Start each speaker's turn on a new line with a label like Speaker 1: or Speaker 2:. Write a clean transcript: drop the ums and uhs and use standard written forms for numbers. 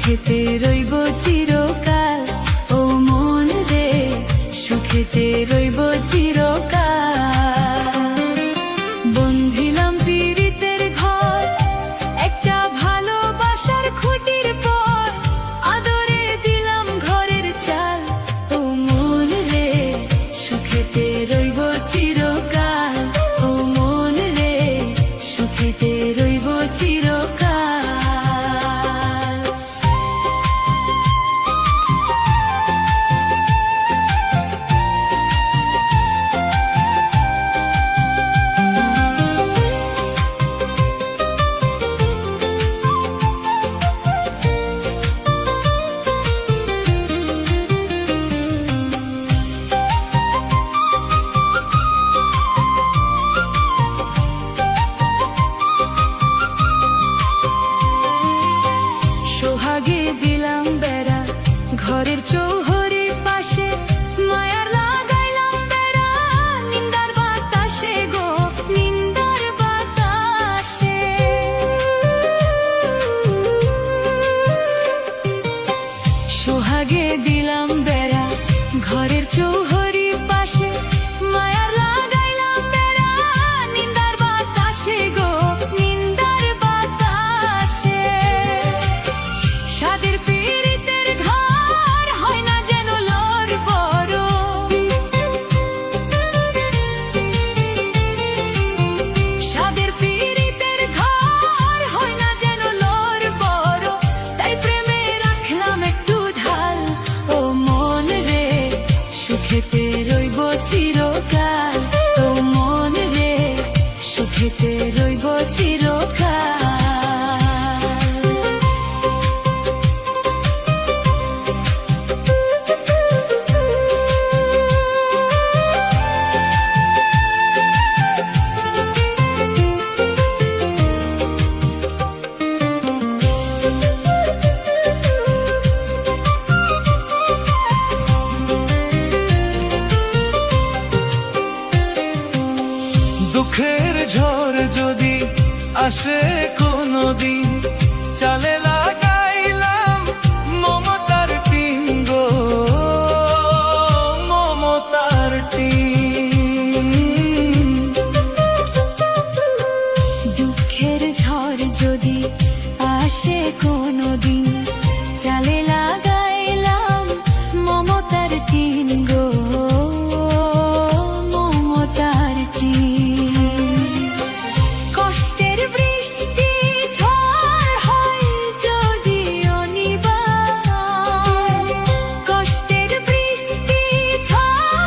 Speaker 1: সুখেতে রইব চিরকাল। ও মন রে সুখেতে রইব চিরকাল। বন্ধিলাম পীড়িতের ঘর একটা ভালোবাসার খুঁটির পর, আদরে দিলাম ঘরের চাল। ও মন রে সুখেতে রইব চিরকাল। ও মন রে সুখেতে রইব চিরকাল। সোহাগে দিলাম বেড়া ঘরের চৌহরি পাশে, মায়ার লাগাইলাম বেড়া নিন্দার বাতাসে গো নিন্দার বাতাসে। সোহাগে দিলাম বেড়া ঘরের চৌহরি পাশে, মায়ার লাগাইলাম বেড়া নিন্দার বাতাসে গো নিন্দার বাতাসে। সাদের পীড়িতের ঘর হয় না যেন লোর বড়, সাদের পীড়িতের ঘর হয় না যেন লোর বড়, তাই প্রেমে রাখলাম একটু ঢাল। ও মন রে সুখেতে রইব চিরকাল। ও মন রে সুখেতে রইব চিরকাল।
Speaker 2: দুঃখের ঝড় যদি আসে কোনদিন, চালে লাগাইলাম মমতার টিন গো মমতার টিন।
Speaker 1: দুঃখের ঝড় যদি আসে কোনদিন,